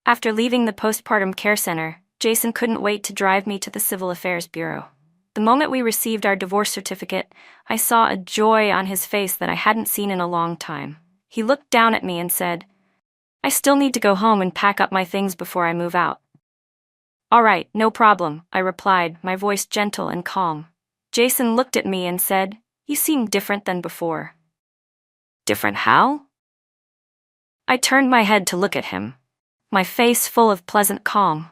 After leaving the postpartum care center, Jason couldn't wait to drive me to the Civil Affairs Bureau. The moment we received our divorce certificate, I saw a joy on his face that I hadn't seen in a long time. He looked down at me and said, "I still need to go home and pack up my things before I move out." "All right, no problem," I replied, my voice gentle and calm. Jason looked at me and said, "You seem different than before." "Different how?" I turned my head to look at him, my face full of pleasant calm.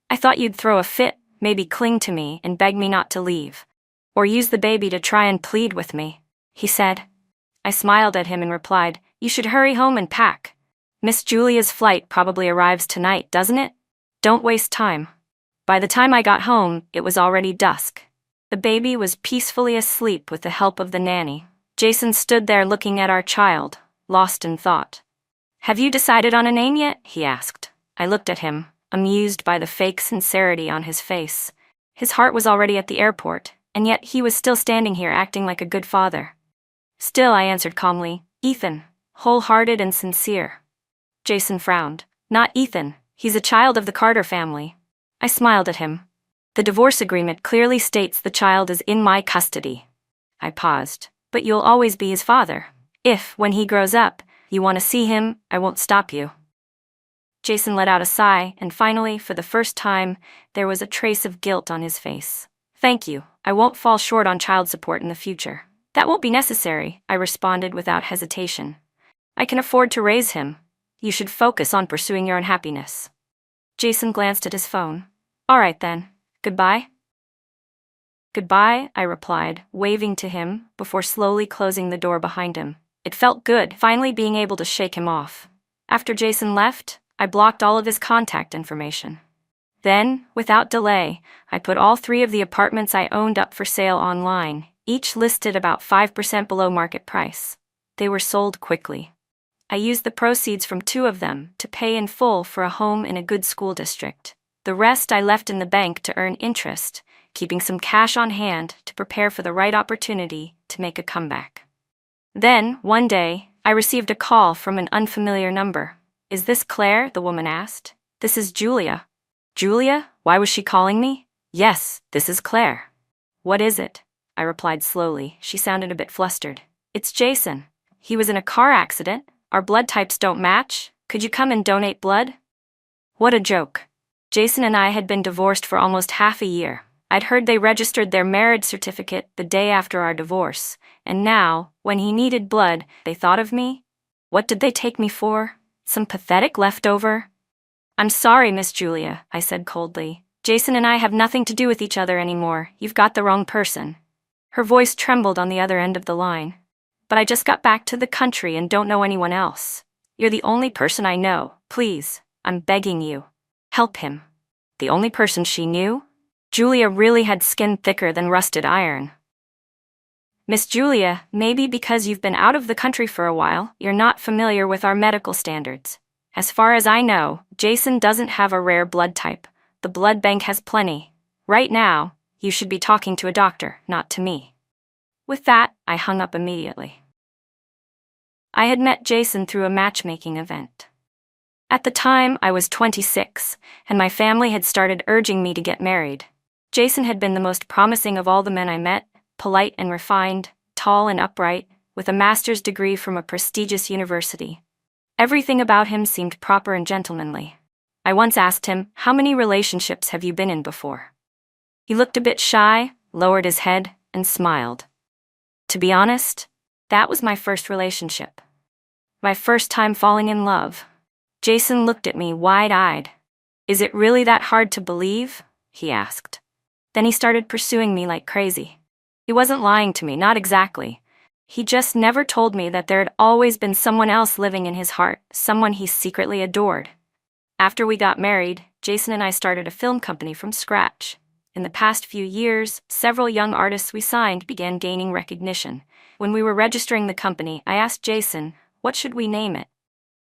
"I thought you'd throw a fit, maybe cling to me and beg me not to leave. Or use the baby to try and plead with me," he said. I smiled at him and replied, "You should hurry home and pack. Miss Julia's flight probably arrives tonight, doesn't it? Don't waste time." By the time I got home, it was already dusk. The baby was peacefully asleep with the help of the nanny. Jason stood there looking at our child, lost in thought. "Have you decided on a name yet?" he asked. I looked at him, amused by the fake sincerity on his face. His heart was already at the airport, and yet he was still standing here acting like a good father. "Still," I answered calmly, "Ethan, wholehearted and sincere." Jason frowned. "Not Ethan, he's a child of the Carter family." I smiled at him. "The divorce agreement clearly states the child is in my custody." I paused. "But you'll always be his father. If, when he grows up, you want to see him, I won't stop you." Jason let out a sigh, and finally, for the first time, there was a trace of guilt on his face. "Thank you, I won't fall short on child support in the future." "That won't be necessary," I responded without hesitation. "I can afford to raise him. You should focus on pursuing your own happiness." Jason glanced at his phone. "All right then, goodbye." "Goodbye," I replied, waving to him, before slowly closing the door behind him. It felt good, finally being able to shake him off. After Jason left, I blocked all of his contact information. Then, without delay, I put all 3 of the apartments I owned up for sale online, each listed about 5% below market price. They were sold quickly. I used the proceeds from 2 of them to pay in full for a home in a good school district. The rest I left in the bank to earn interest, keeping some cash on hand to prepare for the right opportunity to make a comeback. Then, one day, I received a call from an unfamiliar number. "Is this Claire?" the woman asked. "This is Julia." "Julia? Why was she calling me?" "Yes, this is Claire." "What is it?" I replied slowly. She sounded a bit flustered. "It's Jason. He was in a car accident. Our blood types don't match. Could you come and donate blood?" What a joke. Jason and I had been divorced for almost half a year. I'd heard they registered their marriage certificate the day after our divorce, and now, when he needed blood, they thought of me? What did they take me for? Some pathetic leftover? "I'm sorry, Miss Julia," I said coldly. "Jason and I have nothing to do with each other anymore. You've got the wrong person." Her voice trembled on the other end of the line. "But I just got back to the country and don't know anyone else. You're the only person I know. Please, I'm begging you. Help him." The only person she knew? Julia really had skin thicker than rusted iron. "Miss Julia, maybe because you've been out of the country for a while, you're not familiar with our medical standards. As far as I know, Jason doesn't have a rare blood type. The blood bank has plenty. Right now, you should be talking to a doctor, not to me." With that, I hung up immediately. I had met Jason through a matchmaking event. At the time, I was 26, and my family had started urging me to get married. Jason had been the most promising of all the men I met, polite and refined, tall and upright, with a master's degree from a prestigious university. Everything about him seemed proper and gentlemanly. I once asked him, "How many relationships have you been in before?" He looked a bit shy, lowered his head, and smiled. To be honest, that was my first relationship. My first time falling in love. Jason looked at me wide-eyed. "Is it really that hard to believe?" he asked. Then he started pursuing me like crazy. He wasn't lying to me, not exactly. He just never told me that there had always been someone else living in his heart, someone he secretly adored. After we got married, Jason and I started a film company from scratch. In the past few years, several young artists we signed began gaining recognition. When we were registering the company, I asked Jason, "What should we name it?"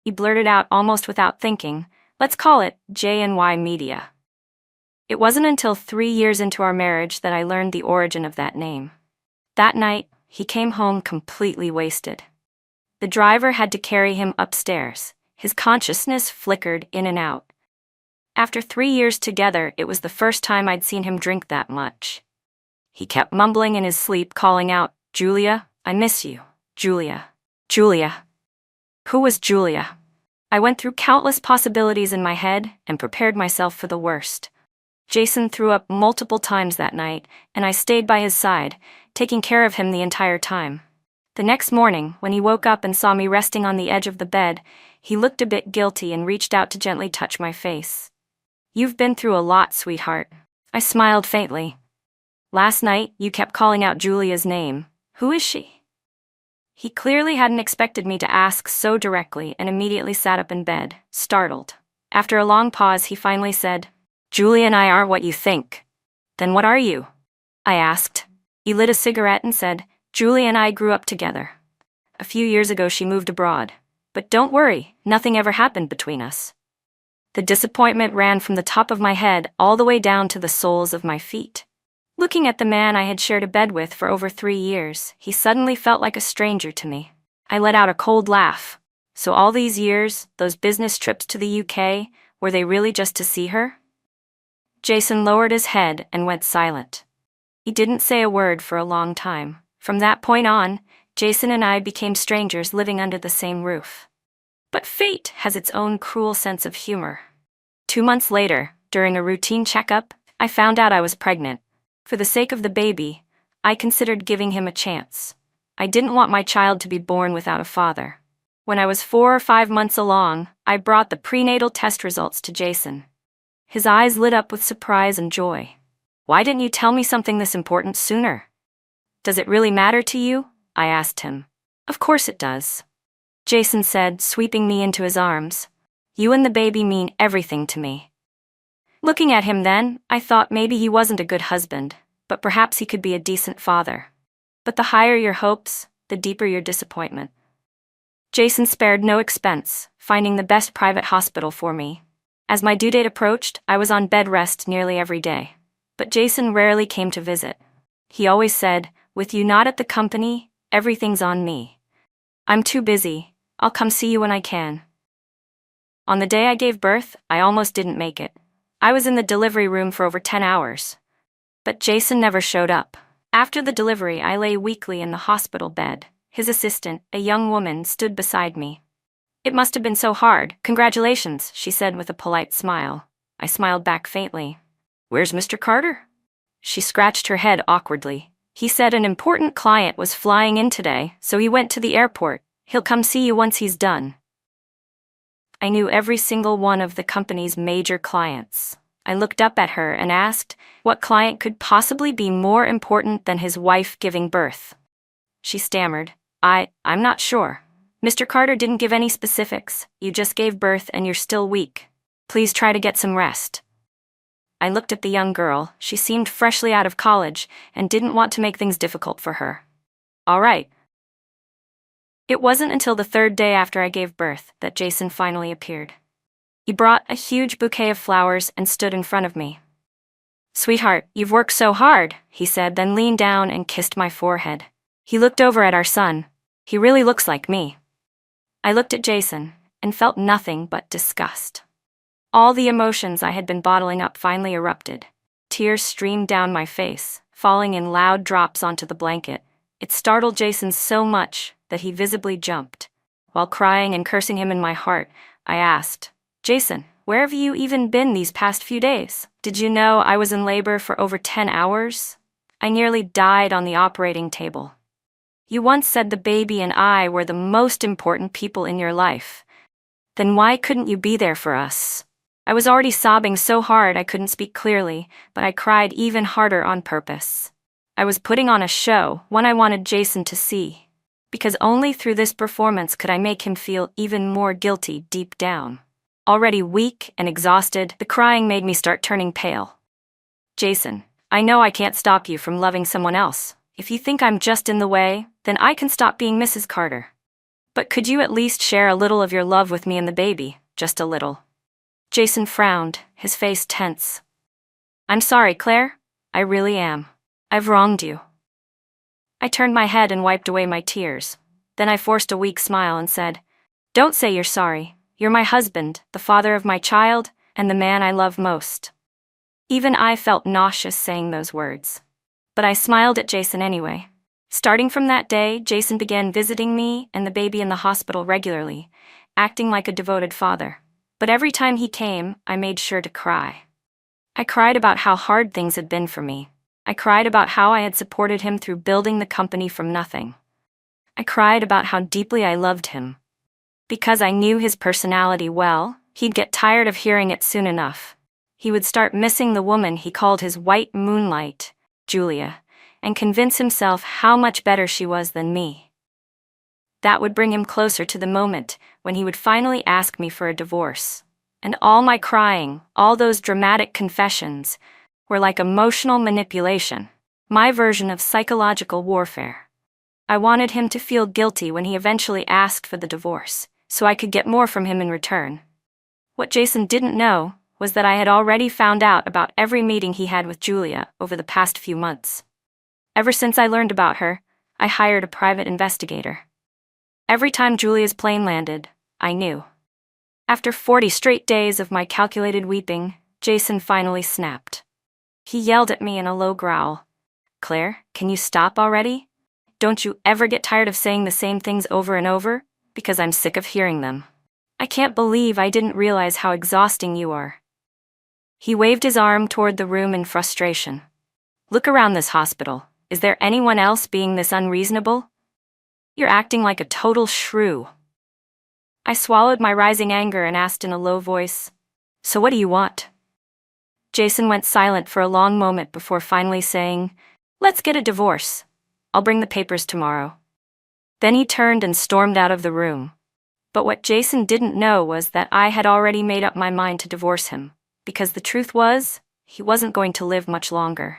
He blurted out almost without thinking, "Let's call it J&Y Media." It wasn't until 3 years into our marriage that I learned the origin of that name. That night, he came home completely wasted. The driver had to carry him upstairs. His consciousness flickered in and out. After 3 years together, it was the first time I'd seen him drink that much. He kept mumbling in his sleep, calling out, "Julia, I miss you. Julia. Julia." Who was Julia? I went through countless possibilities in my head and prepared myself for the worst. Jason threw up multiple times that night, and I stayed by his side, taking care of him the entire time. The next morning, when he woke up and saw me resting on the edge of the bed, he looked a bit guilty and reached out to gently touch my face. "You've been through a lot, sweetheart." I smiled faintly. "Last night, you kept calling out Julia's name. Who is she?" He clearly hadn't expected me to ask so directly and immediately sat up in bed, startled. After a long pause, he finally said, "Julia and I are what you think." "Then what are you?" I asked. He lit a cigarette and said, "Julia and I grew up together. A few years ago she moved abroad. But don't worry, nothing ever happened between us." The disappointment ran from the top of my head all the way down to the soles of my feet. Looking at the man I had shared a bed with for over 3 years, he suddenly felt like a stranger to me. I let out a cold laugh. So all these years, those business trips to the UK, were they really just to see her? Jason lowered his head and went silent. He didn't say a word for a long time. From that point on, Jason and I became strangers living under the same roof. But fate has its own cruel sense of humor. 2 months later, during a routine checkup, I found out I was pregnant. For the sake of the baby, I considered giving him a chance. I didn't want my child to be born without a father. When I was 4 or 5 months along, I brought the prenatal test results to Jason. His eyes lit up with surprise and joy. "Why didn't you tell me something this important sooner?" "Does it really matter to you?" I asked him. "Of course it does," Jason said, sweeping me into his arms. "You and the baby mean everything to me." Looking at him then, I thought maybe he wasn't a good husband, but perhaps he could be a decent father. But the higher your hopes, the deeper your disappointment. Jason spared no expense, finding the best private hospital for me. As my due date approached, I was on bed rest nearly every day. But Jason rarely came to visit. He always said, "With you not at the company, everything's on me. I'm too busy. I'll come see you when I can." On the day I gave birth, I almost didn't make it. I was in the delivery room for over 10 hours. But Jason never showed up. After the delivery, I lay weakly in the hospital bed. His assistant, a young woman, stood beside me. "It must have been so hard. Congratulations," she said with a polite smile. I smiled back faintly. "Where's Mr. Carter?" She scratched her head awkwardly. "He said an important client was flying in today, so he went to the airport. He'll come see you once he's done." I knew every single one of the company's major clients. I looked up at her and asked, what client could possibly be more important than his wife giving birth? She stammered, I'm not sure. Mr. Carter didn't give any specifics. You just gave birth and you're still weak. Please try to get some rest." I looked at the young girl. She seemed freshly out of college and didn't want to make things difficult for her. "All right." It wasn't until the 3rd day after I gave birth that Jason finally appeared. He brought a huge bouquet of flowers and stood in front of me. "Sweetheart, you've worked so hard," he said, then leaned down and kissed my forehead. He looked over at our son. "He really looks like me." I looked at Jason and felt nothing but disgust. All the emotions I had been bottling up finally erupted. Tears streamed down my face, falling in loud drops onto the blanket. It startled Jason so much that he visibly jumped. While crying and cursing him in my heart, I asked, "Jason, where have you even been these past few days? Did you know I was in labor for over 10 hours? I nearly died on the operating table. You once said the baby and I were the most important people in your life. Then why couldn't you be there for us?" I was already sobbing so hard I couldn't speak clearly, but I cried even harder on purpose. I was putting on a show, one I wanted Jason to see. Because only through this performance could I make him feel even more guilty deep down. Already weak and exhausted, the crying made me start turning pale. "Jason, I know I can't stop you from loving someone else. If you think I'm just in the way, then I can stop being Mrs. Carter. But could you at least share a little of your love with me and the baby, just a little?" Jason frowned, his face tense. "I'm sorry, Claire. I really am. I've wronged you." I turned my head and wiped away my tears. Then I forced a weak smile and said, "Don't say you're sorry. You're my husband, the father of my child, and the man I love most. Even I felt nauseous saying those words. But I smiled at Jason anyway. Starting from that day, Jason began visiting me and the baby in the hospital regularly, acting like a devoted father. But every time he came, I made sure to cry. I cried about how hard things had been for me. I cried about how I had supported him through building the company from nothing. I cried about how deeply I loved him. Because I knew his personality well, he'd get tired of hearing it soon enough. He would start missing the woman he called his white moonlight, Julia, and convince himself how much better she was than me. That would bring him closer to the moment when he would finally ask me for a divorce. And all my crying, all those dramatic confessions, were like emotional manipulation, my version of psychological warfare. I wanted him to feel guilty when he eventually asked for the divorce, so I could get more from him in return. What Jason didn't know was that I had already found out about every meeting he had with Julia over the past few months. Ever since I learned about her, I hired a private investigator. Every time Julia's plane landed, I knew. After 40 straight days of my calculated weeping, Jason finally snapped. He yelled at me in a low growl. "Claire, can you stop already? Don't you ever get tired of saying the same things over and over? Because I'm sick of hearing them. I can't believe I didn't realize how exhausting you are." He waved his arm toward the room in frustration. "Look around this hospital. Is there anyone else being this unreasonable? You're acting like a total shrew." I swallowed my rising anger and asked in a low voice, "So what do you want?" Jason went silent for a long moment before finally saying, "Let's get a divorce. I'll bring the papers tomorrow." Then he turned and stormed out of the room. But what Jason didn't know was that I had already made up my mind to divorce him, because the truth was, he wasn't going to live much longer.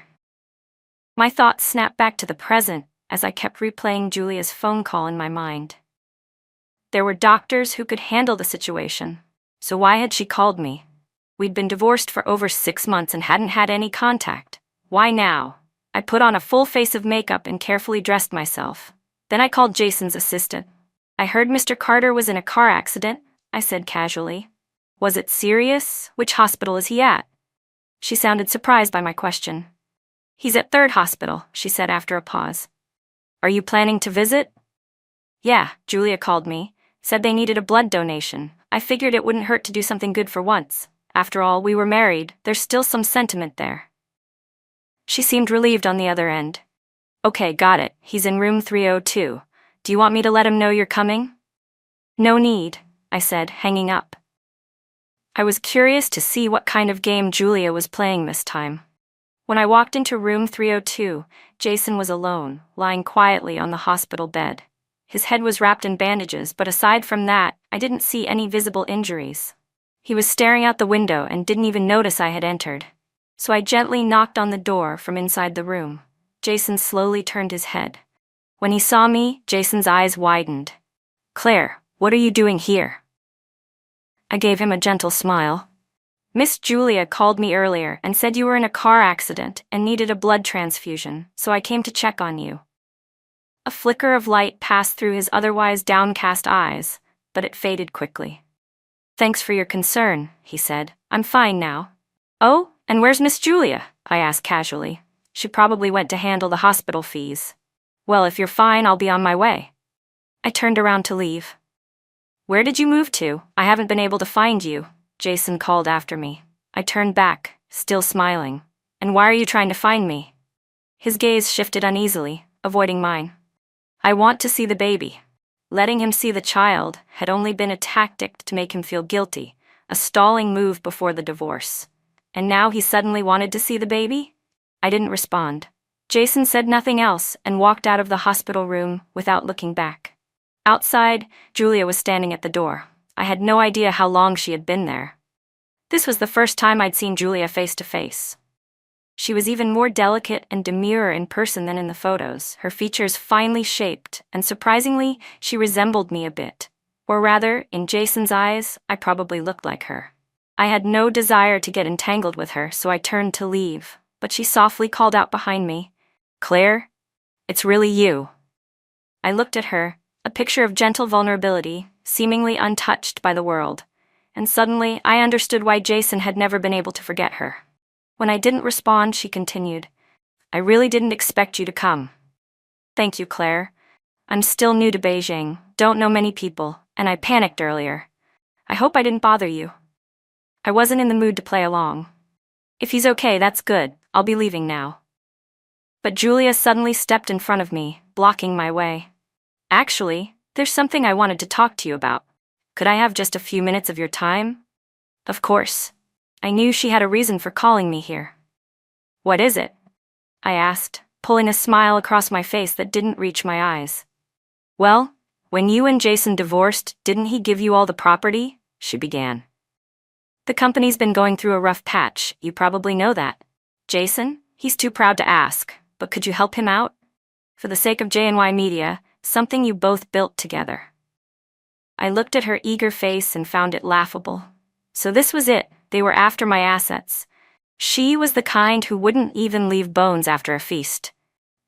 My thoughts snapped back to the present as I kept replaying Julia's phone call in my mind. There were doctors who could handle the situation, so why had she called me? We'd been divorced for over 6 months and hadn't had any contact. Why now? I put on a full face of makeup and carefully dressed myself. Then I called Jason's assistant. "I heard Mr. Carter was in a car accident," I said casually. "Was it serious? Which hospital is he at?" She sounded surprised by my question. "He's at 3rd Hospital," she said after a pause. "Are you planning to visit?" "Yeah," Julia called me. Said they needed a blood donation. I figured it wouldn't hurt to do something good for once. After all, we were married. There's still some sentiment there. She seemed relieved on the other end. "Okay, got it. He's in room 302. Do you want me to let him know you're coming?" "No need," I said, hanging up. I was curious to see what kind of game Julia was playing this time. When I walked into room 302, Jason was alone, lying quietly on the hospital bed. His head was wrapped in bandages, but aside from that, I didn't see any visible injuries. He was staring out the window and didn't even notice I had entered. So I gently knocked on the door from inside the room. Jason slowly turned his head. When he saw me, Jason's eyes widened. "Claire, what are you doing here?" I gave him a gentle smile. "Miss Julia called me earlier and said you were in a car accident and needed a blood transfusion, so I came to check on you." A flicker of light passed through his otherwise downcast eyes, but it faded quickly. "Thanks for your concern," he said. "I'm fine now." "Oh, and where's Miss Julia?" I asked casually. "She probably went to handle the hospital fees." "Well, if you're fine, I'll be on my way." I turned around to leave. "Where did you move to? I haven't been able to find you," Jason called after me. I turned back, still smiling. "And why are you trying to find me?" His gaze shifted uneasily, avoiding mine. "I want to see the baby." Letting him see the child had only been a tactic to make him feel guilty, a stalling move before the divorce. And now he suddenly wanted to see the baby? I didn't respond. Jason said nothing else and walked out of the hospital room without looking back. Outside, Julia was standing at the door. I had no idea how long she had been there. This was the first time I'd seen Julia face to face. She was even more delicate and demure in person than in the photos, her features finely shaped, and surprisingly, she resembled me a bit. Or rather, in Jason's eyes, I probably looked like her. I had no desire to get entangled with her, so I turned to leave, but she softly called out behind me, "Claire, it's really you." I looked at her, a picture of gentle vulnerability, seemingly untouched by the world, and suddenly I understood why Jason had never been able to forget her. When I didn't respond, she continued, "I really didn't expect you to come." "Thank you, Claire. I'm still new to Beijing, don't know many people, and I panicked earlier. I hope I didn't bother you." I wasn't in the mood to play along. "If he's okay, that's good. I'll be leaving now." But Julia suddenly stepped in front of me, blocking my way. "Actually, there's something I wanted to talk to you about. Could I have just a few minutes of your time?" "Of course." I knew she had a reason for calling me here. "What is it?" I asked, pulling a smile across my face that didn't reach my eyes. "Well, when you and Jason divorced, didn't he give you all the property?" she began. "The company's been going through a rough patch, you probably know that. Jason, he's too proud to ask, but could you help him out? For the sake of J&Y Media, something you both built together." I looked at her eager face and found it laughable. So this was it, they were after my assets. She was the kind who wouldn't even leave bones after a feast.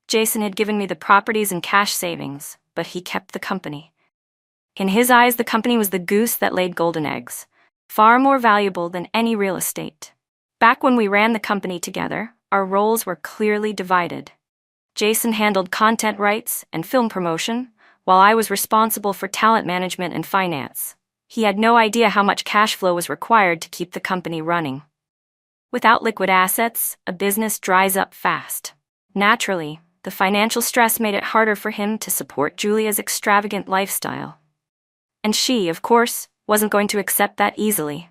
Jason had given me the properties and cash savings, but he kept the company. In his eyes, the company was the goose that laid golden eggs, far more valuable than any real estate. Back when we ran the company together, our roles were clearly divided. Jason handled content rights and film promotion, while I was responsible for talent management and finance. He had no idea how much cash flow was required to keep the company running. Without liquid assets, a business dries up fast. Naturally, the financial stress made it harder for him to support Julia's extravagant lifestyle. And she, of course, wasn't going to accept that easily.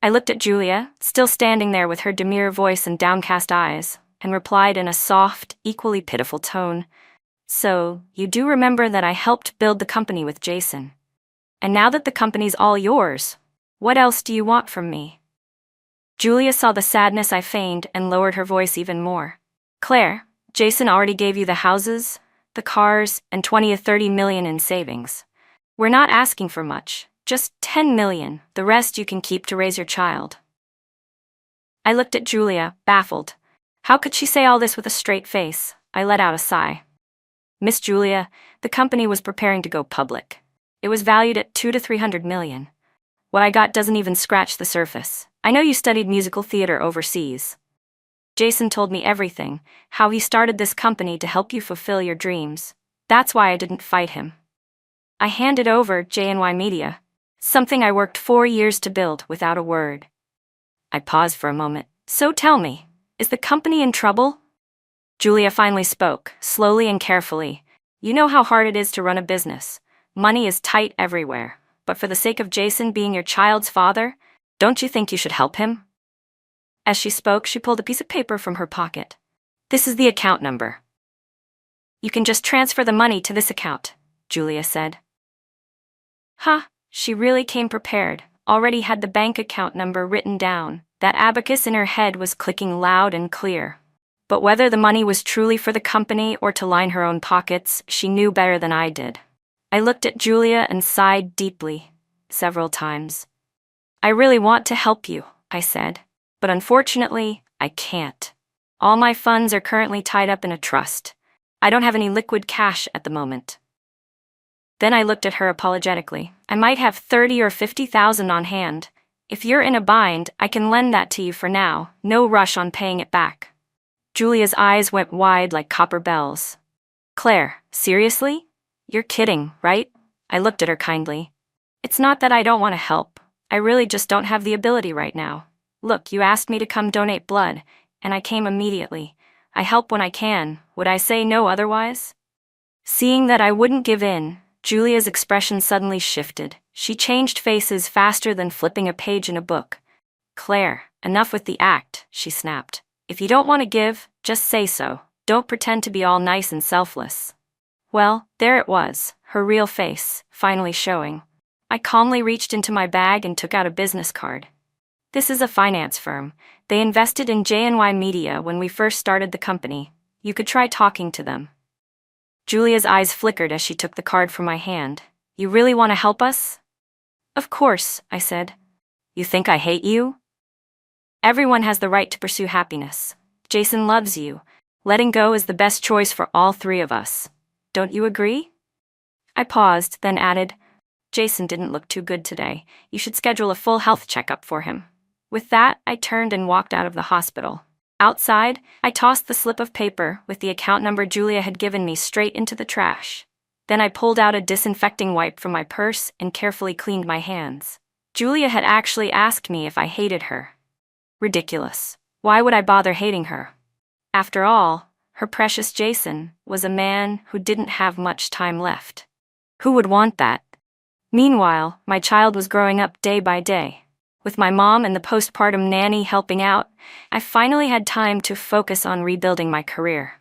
I looked at Julia, still standing there with her demure voice and downcast eyes, and replied in a soft, equally pitiful tone, "So, you do remember that I helped build the company with Jason. And now that the company's all yours, what else do you want from me?" Julia saw the sadness I feigned and lowered her voice even more. "Claire, Jason already gave you the houses, the cars, and 20 or 30 million in savings. We're not asking for much, just 10 million, the rest you can keep to raise your child." I looked at Julia, baffled. How could she say all this with a straight face? I let out a sigh. "Miss Julia, the company was preparing to go public. It was valued at 200 to 300 million. What I got doesn't even scratch the surface. I know you studied musical theater overseas. Jason told me everything, how he started this company to help you fulfill your dreams. That's why I didn't fight him. I handed over J&Y Media, something I worked 4 years to build, without a word." I paused for a moment. "So tell me, is the company in trouble?" Julia finally spoke, slowly and carefully. "You know how hard it is to run a business. Money is tight everywhere. But for the sake of Jason being your child's father, don't you think you should help him?" As she spoke, she pulled a piece of paper from her pocket. "This is the account number. You can just transfer the money to this account," Julia said. She really came prepared, already had the bank account number written down. That abacus in her head was clicking loud and clear. But whether the money was truly for the company or to line her own pockets, she knew better than I did. I looked at Julia and sighed deeply, several times. "I really want to help you," I said, "but unfortunately, I can't. All my funds are currently tied up in a trust. I don't have any liquid cash at the moment." Then I looked at her apologetically. "I might have 30 or 50,000 on hand. If you're in a bind, I can lend that to you for now, no rush on paying it back." Julia's eyes went wide like copper bells. "Claire, seriously? You're kidding, right?" I looked at her kindly. "It's not that I don't want to help. I really just don't have the ability right now. Look, you asked me to come donate blood, and I came immediately. I help when I can. Would I say no otherwise?" Seeing that I wouldn't give in, Julia's expression suddenly shifted. She changed faces faster than flipping a page in a book. "Claire, enough with the act," she snapped. "If you don't want to give, just say so. Don't pretend to be all nice and selfless." Well, there it was, her real face, finally showing. I calmly reached into my bag and took out a business card. "This is a finance firm. They invested in J&Y Media when we first started the company. You could try talking to them." Julia's eyes flickered as she took the card from my hand. "You really want to help us?" "Of course," I said. "You think I hate you?" "Everyone has the right to pursue happiness. Jason loves you. Letting go is the best choice for all 3 of us. Don't you agree?" I paused, then added, Jason didn't look too good today. You should schedule a full health checkup for him. With that, I turned and walked out of the hospital. Outside, I tossed the slip of paper with the account number Julia had given me straight into the trash. Then I pulled out a disinfecting wipe from my purse and carefully cleaned my hands. Julia had actually asked me if I hated her. Ridiculous. Why would I bother hating her? After all, her precious Jason was a man who didn't have much time left. Who would want that? Meanwhile, my child was growing up day by day. With my mom and the postpartum nanny helping out, I finally had time to focus on rebuilding my career.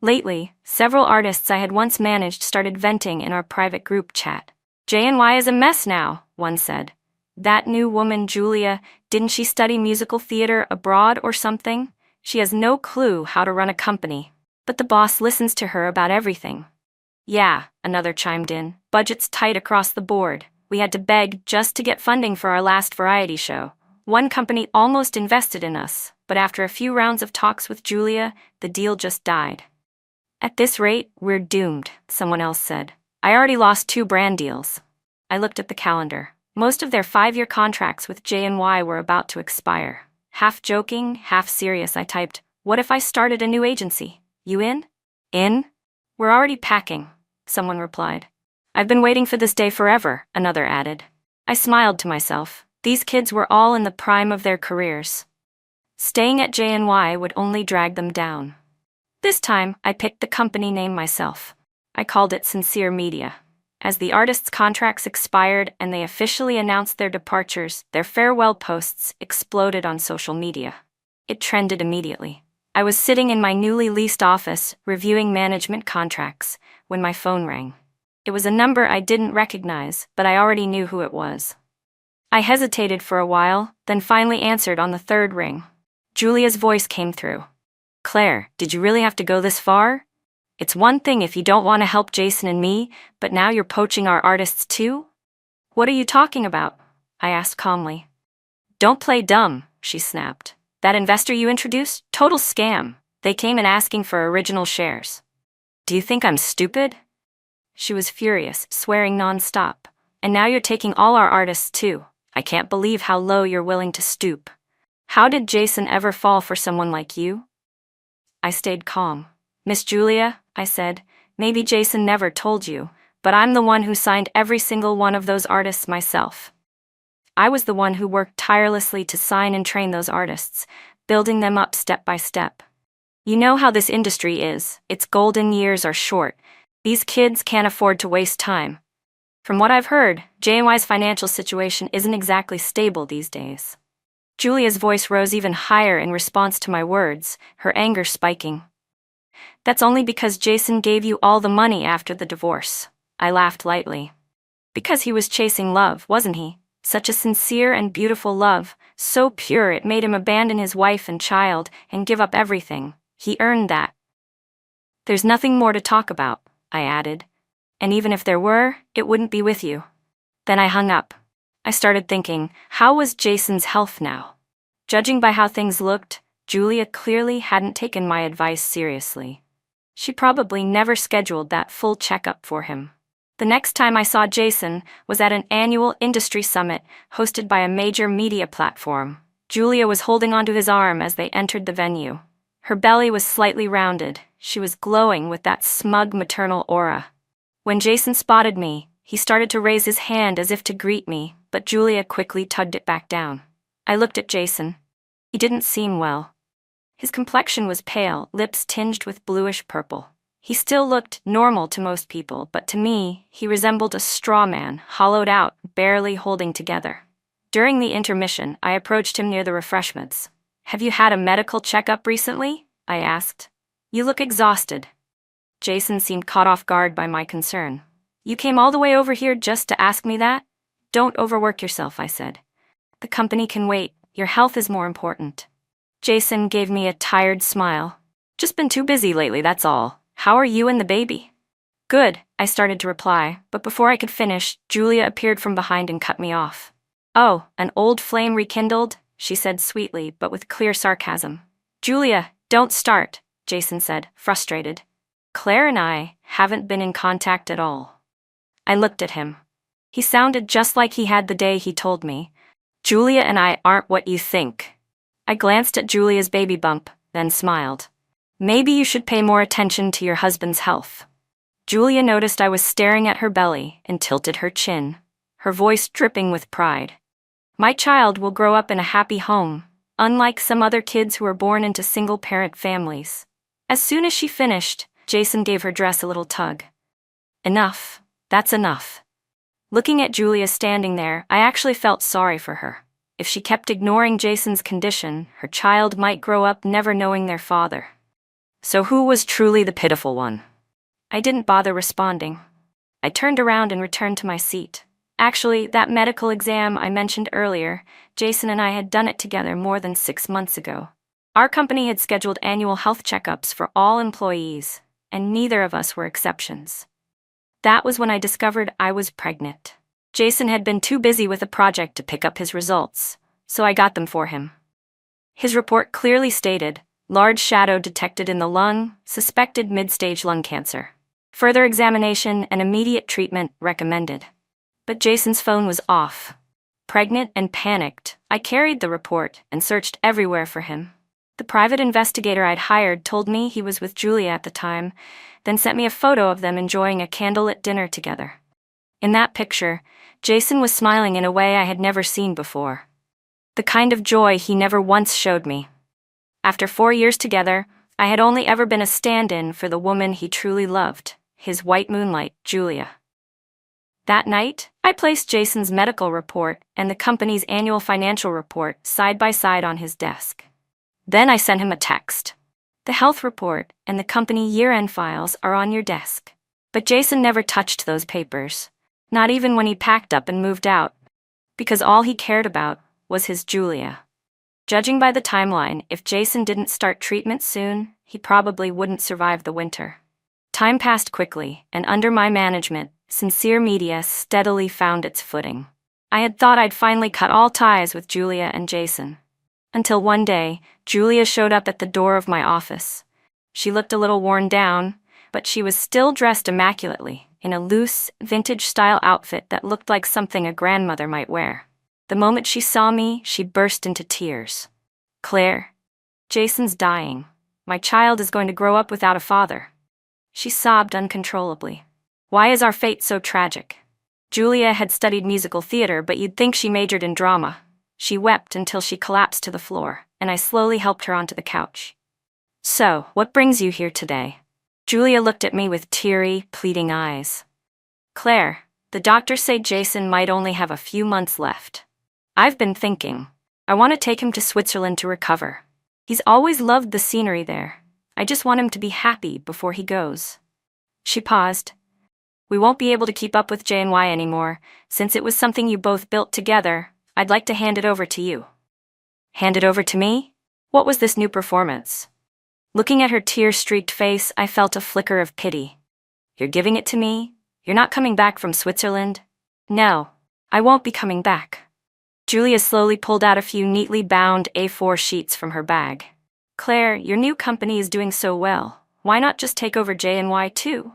Lately, several artists I had once managed started venting in our private group chat. "J&Y is a mess now," one said. "That new woman, Julia, didn't she study musical theater abroad or something? She has no clue how to run a company. But the boss listens to her about everything." "Yeah," another chimed in. "Budget's tight across the board. We had to beg just to get funding for our last variety show. One company almost invested in us, but after a few rounds of talks with Julia, the deal just died." "At this rate, we're doomed," someone else said. "I already lost 2 brand deals." I looked at the calendar. Most of their 5-year contracts with J&Y were about to expire. Half joking, half serious, I typed, "What if I started a new agency? You in?" "In? We're already packing," someone replied. "I've been waiting for this day forever," another added. I smiled to myself. These kids were all in the prime of their careers. Staying at J&Y would only drag them down. This time, I picked the company name myself. I called it Sincere Media. As the artists' contracts expired and they officially announced their departures, their farewell posts exploded on social media. It trended immediately. I was sitting in my newly leased office, reviewing management contracts, when my phone rang. It was a number I didn't recognize, but I already knew who it was. I hesitated for a while, then finally answered on the 3rd ring. Julia's voice came through. "Claire, did you really have to go this far? It's one thing if you don't want to help Jason and me, but now you're poaching our artists too?" "What are you talking about?" I asked calmly. "Don't play dumb," she snapped. "That investor you introduced? Total scam. They came in asking for original shares. Do you think I'm stupid?" She was furious, swearing nonstop. "And now you're taking all our artists too. I can't believe how low you're willing to stoop. How did Jason ever fall for someone like you?" I stayed calm. "Miss Julia," I said, "maybe Jason never told you, but I'm the one who signed every single one of those artists myself. I was the one who worked tirelessly to sign and train those artists, building them up step by step. You know how this industry is. Its golden years are short. These kids can't afford to waste time. From what I've heard, J&Y's financial situation isn't exactly stable these days." Julia's voice rose even higher in response to my words, her anger spiking. "That's only because Jason gave you all the money after the divorce." I laughed lightly. "Because he was chasing love, wasn't he? Such a sincere and beautiful love, so pure it made him abandon his wife and child and give up everything. He earned that." "There's nothing more to talk about," I added. "And even if there were, it wouldn't be with you." Then I hung up. I started thinking, how was Jason's health now? Judging by how things looked, Julia clearly hadn't taken my advice seriously. She probably never scheduled that full checkup for him. The next time I saw Jason was at an annual industry summit hosted by a major media platform. Julia was holding onto his arm as they entered the venue. Her belly was slightly rounded. She was glowing with that smug maternal aura. When Jason spotted me, he started to raise his hand as if to greet me, but Julia quickly tugged it back down. I looked at Jason. He didn't seem well. His complexion was pale, lips tinged with bluish purple. He still looked normal to most people, but to me, he resembled a straw man, hollowed out, barely holding together. During the intermission, I approached him near the refreshments. "Have you had a medical checkup recently?" I asked. "You look exhausted." Jason seemed caught off guard by my concern. "You came all the way over here just to ask me that?" "Don't overwork yourself," I said. "The company can wait. Your health is more important." Jason gave me a tired smile. "Just been too busy lately, that's all. How are you and the baby?" "Good," I started to reply, but before I could finish, Julia appeared from behind and cut me off. "Oh, an old flame rekindled?" she said sweetly, but with clear sarcasm. "Julia, don't start," Jason said, frustrated. "Claire and I haven't been in contact at all." I looked at him. He sounded just like he had the day he told me. Julia and I aren't what you think. I glanced at Julia's baby bump, then smiled. Maybe you should pay more attention to your husband's health. Julia noticed I was staring at her belly and tilted her chin, her voice dripping with pride. My child will grow up in a happy home, unlike some other kids who are born into single-parent families. As soon as she finished, Jason gave her dress a little tug. Enough. That's enough. Looking at Julia standing there, I actually felt sorry for her. If she kept ignoring Jason's condition, her child might grow up never knowing their father. So who was truly the pitiful one? I didn't bother responding. I turned around and returned to my seat. Actually, that medical exam I mentioned earlier, Jason and I had done it together more than 6 months ago. Our company had scheduled annual health checkups for all employees, and neither of us were exceptions. That was when I discovered I was pregnant. Jason had been too busy with a project to pick up his results, so I got them for him. His report clearly stated, large shadow detected in the lung, suspected mid-stage lung cancer. Further examination and immediate treatment recommended. But Jason's phone was off. Pregnant and panicked, I carried the report and searched everywhere for him. The private investigator I'd hired told me he was with Julia at the time, then sent me a photo of them enjoying a candlelit dinner together. In that picture, Jason was smiling in a way I had never seen before. The kind of joy he never once showed me. After 4 years together, I had only ever been a stand-in for the woman he truly loved, his white moonlight, Julia. That night, I placed Jason's medical report and the company's annual financial report side by side on his desk. Then I sent him a text. The health report and the company year-end files are on your desk. But Jason never touched those papers, not even when he packed up and moved out, because all he cared about was his Julia. Judging by the timeline, if Jason didn't start treatment soon, he probably wouldn't survive the winter. Time passed quickly, and under my management, sincere media steadily found its footing. I had thought I'd finally cut all ties with Julia and Jason. Until one day, Julia showed up at the door of my office. She looked a little worn down, but she was still dressed immaculately, in a loose, vintage-style outfit that looked like something a grandmother might wear. The moment she saw me, she burst into tears. "Claire, Jason's dying. My child is going to grow up without a father." She sobbed uncontrollably. "Why is our fate so tragic?" Julia had studied musical theater, but you'd think she majored in drama. She wept until she collapsed to the floor, and I slowly helped her onto the couch. "So, what brings you here today?" Julia looked at me with teary, pleading eyes. "Claire, the doctors say Jason might only have a few months left. I've been thinking. I want to take him to Switzerland to recover. He's always loved the scenery there. I just want him to be happy before he goes." She paused. "We won't be able to keep up with J&Y anymore. Since it was something you both built together, I'd like to hand it over to you." "Hand it over to me? What was this new performance?" Looking at her tear-streaked face, I felt a flicker of pity. "You're giving it to me? You're not coming back from Switzerland?" "No, I won't be coming back." Julia slowly pulled out a few neatly bound A4 sheets from her bag. "Claire, your new company is doing so well. Why not just take over J&Y too?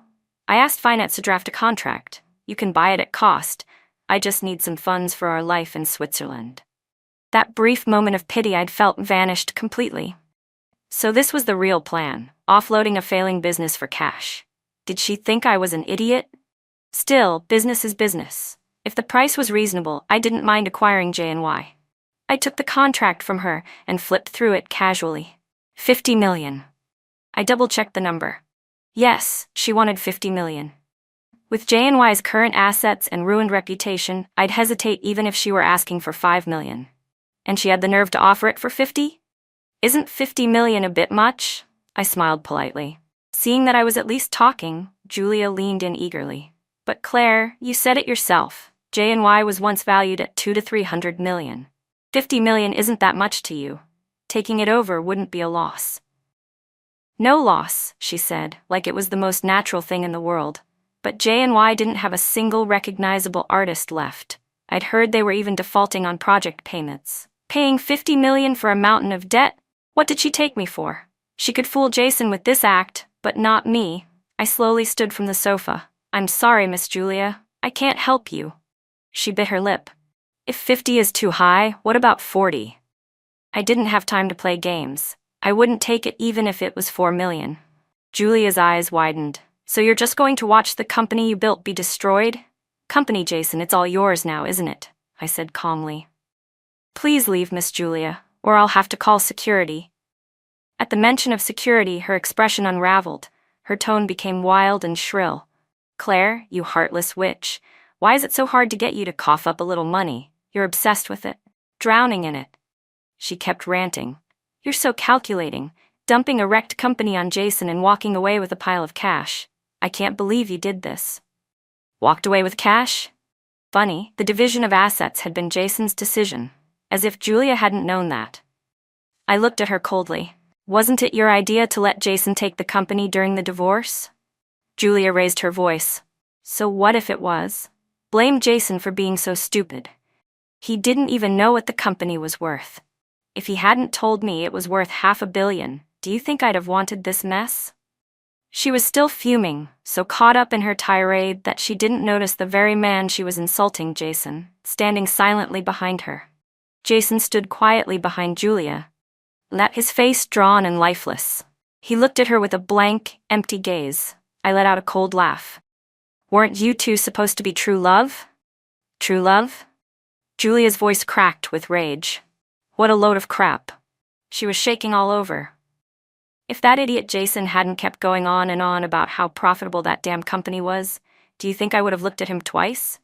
I asked finance to draft a contract. You can buy it at cost. I just need some funds for our life in Switzerland." That brief moment of pity I'd felt vanished completely. So this was the real plan, offloading a failing business for cash. Did she think I was an idiot? Still, business is business. If the price was reasonable, I didn't mind acquiring J&Y. I took the contract from her and flipped through it casually. 50 million. I double-checked the number. Yes, she wanted 50 million. With J&Y's current assets and ruined reputation, I'd hesitate even if she were asking for 5 million. And she had the nerve to offer it for 50? "Isn't 50 million a bit much?" I smiled politely. Seeing that I was at least talking, Julia leaned in eagerly. "But Claire, you said it yourself. J&Y was once valued at 200 to 300 million. 50 million isn't that much to you. Taking it over wouldn't be a loss." "No loss," she said, like it was the most natural thing in the world. But J&Y didn't have a single recognizable artist left. I'd heard they were even defaulting on project payments. Paying 50 million for a mountain of debt? What did she take me for? She could fool Jason with this act, but not me. I slowly stood from the sofa. "I'm sorry, Miss Julia. I can't help you." She bit her lip. If 50 is too high, what about 40? I didn't have time to play games. I wouldn't take it even if it was 4 million. Julia's eyes widened. So you're just going to watch the company you built be destroyed? Company, Jason, it's all yours now, isn't it? I said calmly. Please leave, Miss Julia, or I'll have to call security. At the mention of security, her expression unraveled. Her tone became wild and shrill. Claire, you heartless witch. Why is it so hard to get you to cough up a little money? You're obsessed with it. Drowning in it. She kept ranting. You're so calculating, dumping a wrecked company on Jason and walking away with a pile of cash. I can't believe you did this. Walked away with cash? Funny, the division of assets had been Jason's decision, as if Julia hadn't known that. I looked at her coldly. Wasn't it your idea to let Jason take the company during the divorce? Julia raised her voice. So what if it was? Blame Jason for being so stupid. He didn't even know what the company was worth. If he hadn't told me it was worth $500 million, do you think I'd have wanted this mess? She was still fuming, so caught up in her tirade that she didn't notice the very man she was insulting, Jason, standing silently behind her. Jason stood quietly behind Julia, his face drawn and lifeless. He looked at her with a blank, empty gaze. I let out a cold laugh. Weren't you two supposed to be true love? True love? Julia's voice cracked with rage. What a load of crap. She was shaking all over. If that idiot Jason hadn't kept going on and on about how profitable that damn company was, do you think I would have looked at him twice?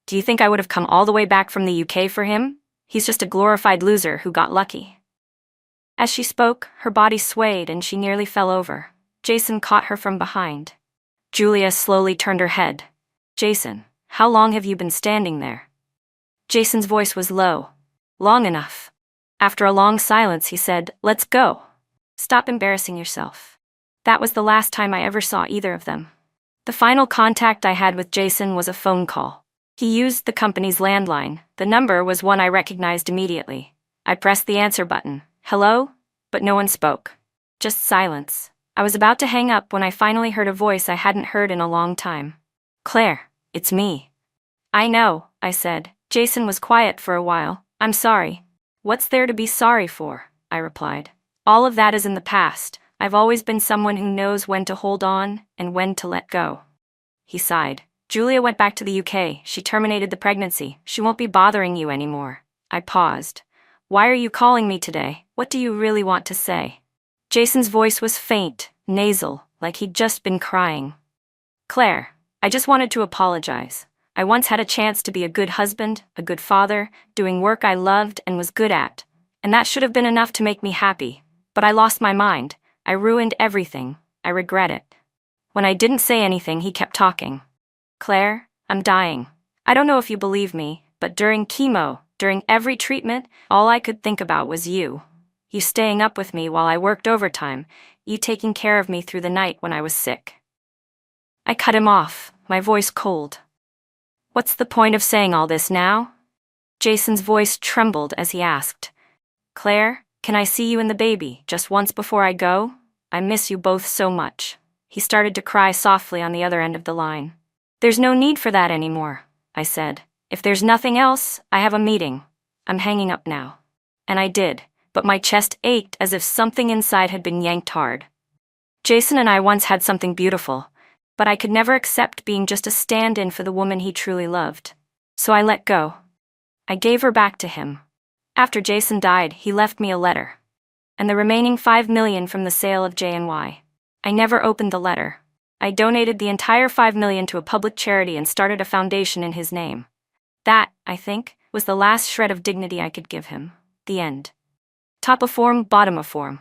Do you think I would have come all the way back from the UK for him? He's just a glorified loser who got lucky. As she spoke, her body swayed and she nearly fell over. Jason caught her from behind. Julia slowly turned her head. Jason, how long have you been standing there? Jason's voice was low. Long enough. After a long silence, he said, Let's go. Stop embarrassing yourself. That was the last time I ever saw either of them. The final contact I had with Jason was a phone call. He used the company's landline. The number was one I recognized immediately. I pressed the answer button. Hello? But no one spoke. Just silence. I was about to hang up when I finally heard a voice I hadn't heard in a long time. Claire, it's me. I know, I said. Jason was quiet for a while. I'm sorry. What's there to be sorry for? I replied. All of that is in the past. I've always been someone who knows when to hold on and when to let go. He sighed. Julia went back to the UK. She terminated the pregnancy. She won't be bothering you anymore. I paused. Why are you calling me today? What do you really want to say? Jason's voice was faint, nasal, like he'd just been crying. Claire, I just wanted to apologize. I once had a chance to be a good husband, a good father, doing work I loved and was good at. And that should have been enough to make me happy. But I lost my mind. I ruined everything. I regret it. When I didn't say anything, he kept talking. Claire, I'm dying. I don't know if you believe me, but during chemo, during every treatment, all I could think about was you. You staying up with me while I worked overtime, you taking care of me through the night when I was sick. I cut him off, my voice cold. What's the point of saying all this now? Jason's voice trembled as he asked. Claire, can I see you and the baby just once before I go? I miss you both so much. He started to cry softly on the other end of the line. There's no need for that anymore, I said. If there's nothing else, I have a meeting. I'm hanging up now. And I did, but my chest ached as if something inside had been yanked hard. Jason and I once had something beautiful, but I could never accept being just a stand-in for the woman he truly loved. So I let go. I gave her back to him. After Jason died, he left me a letter. And the remaining $5 million from the sale of J&Y. I never opened the letter. I donated the entire $5 million to a public charity and started a foundation in his name. That, I think, was the last shred of dignity I could give him. The end. Top of form, bottom of form.